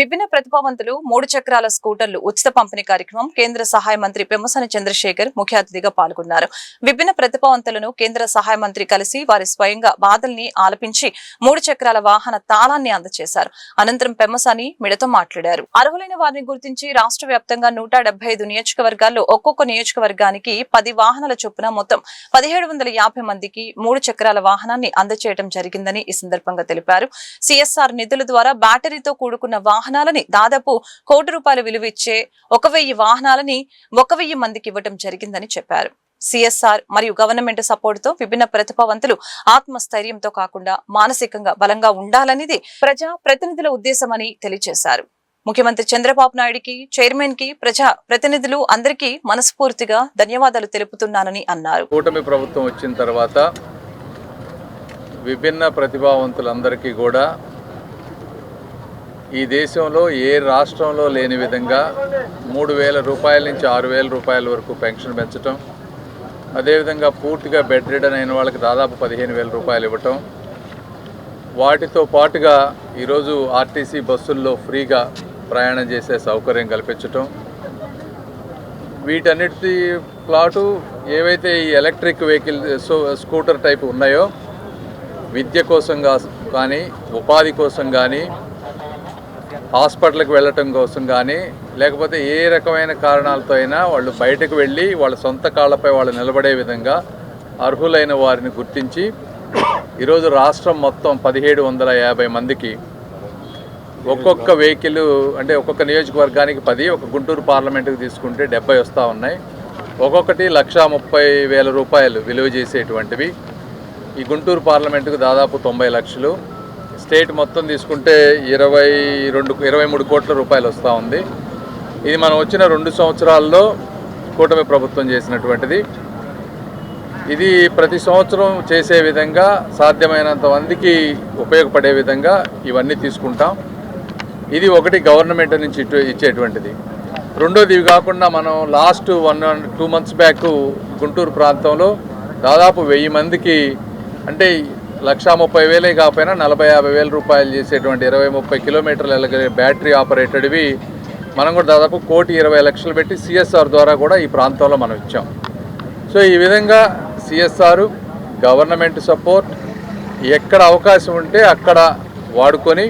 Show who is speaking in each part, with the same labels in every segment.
Speaker 1: విభిన్న ప్రతిభావంతులు 3 చక్రాల స్కూటర్లు ఉచిత పంపిణీ కార్యక్రమం కేంద్ర సహాయ మంత్రి పెమ్మసాని చంద్రశేఖర్ ముఖ్య అతిథిగా పాల్గొన్నారు. విభిన్న ప్రతిభావంతులను కేంద్ర సహాయ మంత్రి కలిసి వారి స్వయంగా బాధల్ని ఆలపించి 3 చక్రాల వాహన తాళాన్ని అందజేశారు. అనంతరం పెమ్మసాని మీడియాతో మాట్లాడారు. అర్హులైన వారిని గుర్తించి రాష్ట్ర వ్యాప్తంగా 175 నియోజకవర్గాల్లో ఒక్కొక్క నియోజకవర్గానికి 10 వాహనాల చొప్పున మొత్తం 1750 మందికి 3 చక్రాల వాహనాన్ని అందజేయడం జరిగిందని ఈ సందర్భంగా తెలిపారు. సిఎస్ఆర్ నిధుల ద్వారా బ్యాటరీతో కూడుకున్న వాహనాలని దాదాపు ₹1,00,00,000 విలువ ఇచ్చే 1000 వాహనాలని 1000 మందికి ఇవ్వడం జరిగిందని చెప్పారు. సిఎస్ఆర్ మరియు గవర్నమెంట్ సపోర్ట్ తో విభిన్న ప్రతిభావంతులు ఆత్మస్థైర్యంతో కాకుండా మానసికంగా బలంగా ఉండాలనేది ప్రజా ప్రతినిధుల ఉద్దేశమని తెలియజేశారు. ముఖ్యమంత్రి చంద్రబాబు నాయుడికి, చైర్మన్ కి, ప్రజా ప్రతినిధులు అందరికీ మనస్ఫూర్తిగా ధన్యవాదాలు తెలుపుతున్నానని అన్నారు.
Speaker 2: కూటమి ప్రభుత్వం వచ్చిన తర్వాత విభిన్న ప్రతిభావంతులందరికీ కూడా ఈ దేశంలో ఏ రాష్ట్రంలో లేని విధంగా ₹3,000 నుంచి ₹6,000 వరకు పెన్షన్ పెంచడం, అదేవిధంగా పూర్తిగా బెడ్ రిడన్ అయిన వాళ్ళకి దాదాపు ₹15,000 ఇవ్వటం, వాటితో పాటుగా ఈరోజు ఆర్టీసీ బస్సుల్లో ఫ్రీగా ప్రయాణం చేసే సౌకర్యం కల్పించటం, వీటన్నిటి ప్లాటు ఏవైతే ఈ ఎలక్ట్రిక్ వెహికల్ స్కూటర్ టైప్ ఉన్నాయో విద్య కోసం కానీ, ఉపాధి కోసం కానీ, హాస్పిటల్కి వెళ్ళటం కోసం కానీ, లేకపోతే ఏ రకమైన కారణాలతో అయినా వాళ్ళు బయటకు వెళ్ళి వాళ్ళ సొంత కాళ్ళపై వాళ్ళు నిలబడే విధంగా అర్హులైన వారిని గుర్తించి ఈరోజు రాష్ట్రం మొత్తం 1750 మందికి ఒక్కొక్క వెహికల్, అంటే ఒక్కొక్క నియోజకవర్గానికి 10, ఒక గుంటూరు పార్లమెంటుకి తీసుకుంటే 70 వస్తూ ఉన్నాయి. ఒక్కొక్కటి ₹1,30,000 విలువ చేసేటువంటివి. ఈ గుంటూరు పార్లమెంటుకు దాదాపు 90 లక్షలు, స్టేట్ మొత్తం తీసుకుంటే 23 కోట్ల రూపాయలు వస్తూ ఉంది. ఇది మనం వచ్చిన 2 సంవత్సరాల్లో కూటమి ప్రభుత్వం చేసినటువంటిది. ఇది ప్రతి సంవత్సరం చేసే విధంగా సాధ్యమైనంత మందికి ఉపయోగపడే విధంగా ఇవన్నీ తీసుకుంటాం. ఇది ఒకటి గవర్నమెంట్ నుంచి ఇచ్చేటువంటిది. రెండోది ఇవి కాకుండా మనం లాస్ట్ 1-2 మంత్స్ బ్యాక్ గుంటూరు ప్రాంతంలో దాదాపు 1000 మందికి, అంటే 1,30,000 కాకపోయినా ₹40,000-50,000 చేసేటువంటి 20-30 కిలోమీటర్ల బ్యాటరీ ఆపరేటెడ్వి మనం కూడా దాదాపు 1,20,00,000 పెట్టి సిఎస్ఆర్ ద్వారా కూడా ఈ ప్రాంతంలో మనం ఇచ్చాం. సో ఈ విధంగా సిఎస్ఆర్, గవర్నమెంట్ సపోర్ట్ ఎక్కడ అవకాశం ఉంటే అక్కడ వాడుకొని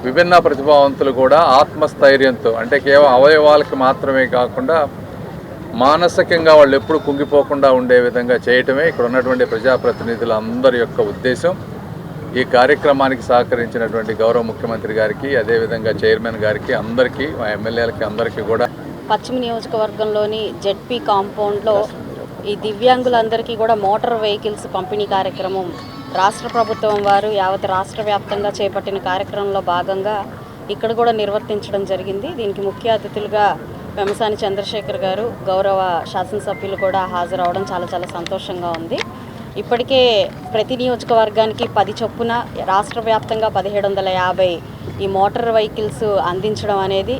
Speaker 2: విభిన్న ప్రతిభావంతులు కూడా ఆత్మస్థైర్యంతో, అంటే కేవలం అవయవాలకి మాత్రమే కాకుండా మానసికంగా వాళ్ళు ఎప్పుడు కుంగిపోకుండా ఉండే విధంగా చేయటమే ఇక్కడ ఉన్నటువంటి ప్రజాప్రతినిధుల అందరి యొక్క ఉద్దేశం. ఈ కార్యక్రమానికి సహకరించినటువంటి గౌరవ ముఖ్యమంత్రి గారికి, అదేవిధంగా చైర్మన్ గారికి, అందరికీ, మా ఎమ్మెల్యేలకి అందరికీ కూడా.
Speaker 3: పశ్చిమ నియోజకవర్గంలోని జెడ్పీ కాంపౌండ్లో ఈ దివ్యాంగులందరికీ కూడా మోటార్ వెహికల్స్ పంపిణీ కార్యక్రమం రాష్ట్ర ప్రభుత్వం వారు యావత్ రాష్ట్ర వ్యాప్తంగా చేపట్టిన కార్యక్రమంలో భాగంగా ఇక్కడ కూడా నిర్వర్తించడం జరిగింది. దీనికి ముఖ్య అతిథులుగా పెమ్మసాని చంద్రశేఖర్ గారు, గౌరవ శాసనసభ్యులు కూడా హాజరవడం చాలా చాలా సంతోషంగా ఉంది. ఇప్పటికే ప్రతి నియోజకవర్గానికి 10 చొప్పున రాష్ట్ర వ్యాప్తంగా 1750 ఈ మోటార్ వెహికల్స్ అందించడం అనేది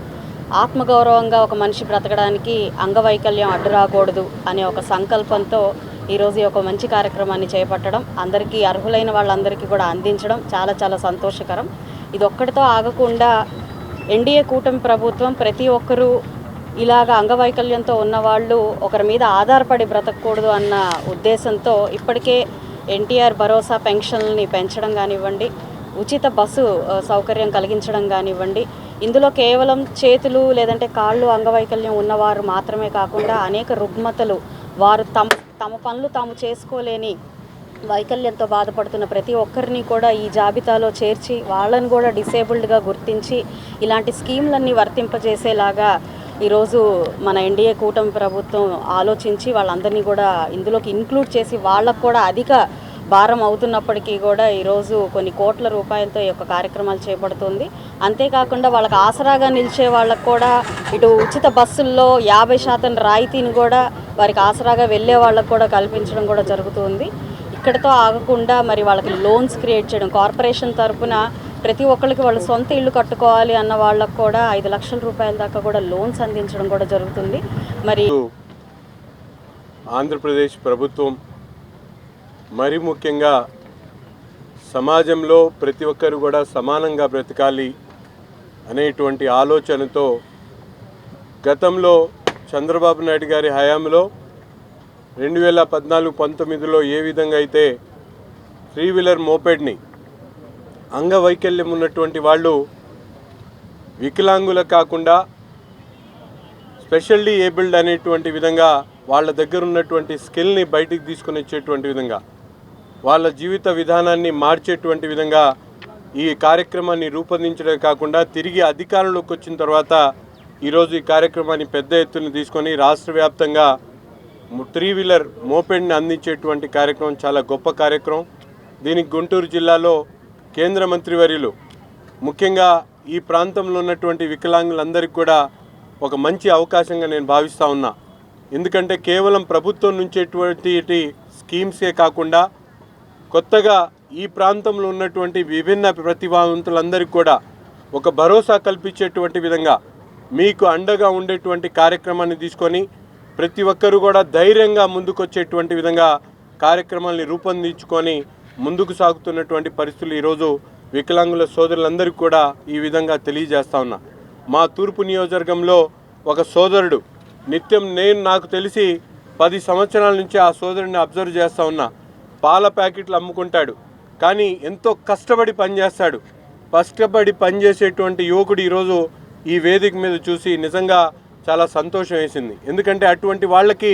Speaker 3: ఆత్మగౌరవంగా ఒక మనిషి బ్రతకడానికి అంగవైకల్యం అడ్డు రాకూడదు అనే ఒక సంకల్పంతో ఈరోజు ఒక మంచి కార్యక్రమాన్ని చేపట్టడం, అందరికీ అర్హులైన వాళ్ళందరికీ కూడా అందించడం చాలా చాలా సంతోషకరం. ఇది ఒక్కటితో ఆగకుండా ఎన్డీఏ కూటమి ప్రభుత్వం ప్రతి ఒక్కరూ ఇలాగ అంగవైకల్యంతో ఉన్నవాళ్ళు ఒకరి మీద ఆధారపడి బ్రతకూడదు అన్న ఉద్దేశంతో ఇప్పటికే ఎన్టీఆర్ భరోసా పెన్షన్ని పెంచడం కానివ్వండి, ఉచిత బస్సు సౌకర్యం కలిగించడం కానివ్వండి, ఇందులో కేవలం చేతులు లేదంటే కాళ్ళు అంగవైకల్యం ఉన్నవారు మాత్రమే కాకుండా అనేక రుగ్మతలు, వారు తమ పనులు తాము చేసుకోలేని వైకల్యంతో బాధపడుతున్న ప్రతి ఒక్కరిని కూడా ఈ జాబితాలో చేర్చి వాళ్ళని కూడా డిసేబుల్డ్గా గుర్తించి ఇలాంటి స్కీమ్లన్నీ వర్తింపజేసేలాగా ఈరోజు మన ఎన్డీఏ కూటమి ప్రభుత్వం ఆలోచించి వాళ్ళందరినీ కూడా ఇందులోకి ఇంక్లూడ్ చేసి వాళ్ళకు కూడా అధిక భారం అవుతున్నప్పటికీ కూడా ఈరోజు కొన్ని కోట్ల రూపాయలతో ఈ యొక్క కార్యక్రమాలు చేపడుతుంది. అంతేకాకుండా వాళ్ళకి ఆసరాగా నిలిచే వాళ్ళకు కూడా ఇటు ఉచిత బస్సుల్లో 50% రాయితీని కూడా వారికి ఆసరాగా వెళ్ళే వాళ్ళకు కూడా కల్పించడం కూడా జరుగుతుంది. ఇక్కడితో ఆగకుండా మరి వాళ్ళకి లోన్స్ క్రియేట్ చేయడం, కార్పొరేషన్ తరఫున ప్రతి ఒక్కరికి వాళ్ళు సొంత ఇల్లు కట్టుకోవాలి అన్న వాళ్ళకు కూడా ₹5,00,000 దాకా కూడా లోన్స్ అందించడం కూడా జరుగుతుంది. మరి
Speaker 4: ఆంధ్రప్రదేశ్ ప్రభుత్వం మరి ముఖ్యంగా సమాజంలో ప్రతి ఒక్కరు కూడా సమానంగా బ్రతకాలి అనేటువంటి ఆలోచనతో గతంలో చంద్రబాబు నాయుడు గారి హయాంలో 2014-19లో ఏ విధంగా అయితే 3-వీలర్ మోపెడ్ని అంగవైకల్యం ఉన్నటువంటి వాళ్ళు వికలాంగుల కాకుండా స్పెషల్లీ ఏబుల్డ్ అనేటువంటి విధంగా వాళ్ళ దగ్గర ఉన్నటువంటి స్కిల్ని బయటికి తీసుకొని వచ్చేటువంటి విధంగా వాళ్ళ జీవిత విధానాన్ని మార్చేటువంటి విధంగా ఈ కార్యక్రమాన్ని రూపొందించడమే కాకుండా తిరిగి అధికారంలోకి వచ్చిన తర్వాత ఈరోజు ఈ కార్యక్రమాన్ని పెద్ద ఎత్తున తీసుకొని రాష్ట్ర వ్యాప్తంగా 3-వీలర్ మోపెడ్ని అందించేటువంటి కార్యక్రమం చాలా గొప్ప కార్యక్రమం. దీనికి గుంటూరు జిల్లాలో కేంద్ర మంత్రివర్యులు ముఖ్యంగా ఈ ప్రాంతంలో ఉన్నటువంటి వికలాంగులందరికీ కూడా ఒక మంచి అవకాశంగా నేను భావిస్తూ ఉన్నా. ఎందుకంటే కేవలం ప్రభుత్వం నుంచేటువంటి స్కీమ్సే కాకుండా కొత్తగా ఈ ప్రాంతంలో ఉన్నటువంటి విభిన్న ప్రతిభావంతులందరికీ కూడా ఒక భరోసా కల్పించేటువంటి విధంగా మీకు అండగా ఉండేటువంటి కార్యక్రమాన్ని తీసుకొని ప్రతి ఒక్కరూ కూడా ధైర్యంగా ముందుకొచ్చేటువంటి విధంగా కార్యక్రమాల్ని రూపొందించుకొని ముందుకు సాగుతున్నటువంటి పరిస్థితులు ఈరోజు వికలాంగుల సోదరులందరికీ కూడా ఈ విధంగా తెలియజేస్తా ఉన్నా. మా తూర్పు నియోజకవర్గంలో ఒక సోదరుడు నిత్యం నాకు తెలిసి 10 సంవత్సరాల నుంచి ఆ సోదరుడిని అబ్జర్వ్ చేస్తూ ఉన్నా. పాల ప్యాకెట్లు అమ్ముకుంటాడు, కానీ ఎంతో కష్టపడి పనిచేస్తాడు. కష్టపడి పనిచేసేటువంటి యువకుడు ఈరోజు ఈ వేదిక మీద చూసి నిజంగా చాలా సంతోషం వేసింది. ఎందుకంటే అటువంటి వాళ్ళకి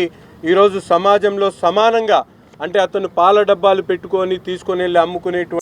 Speaker 4: ఈరోజు సమాజంలో సమానంగా అంటే అతను పాల డబ్బాలు పెట్టుకొని తీసుకొని వెళ్ళి అమ్ముకునేటువంటి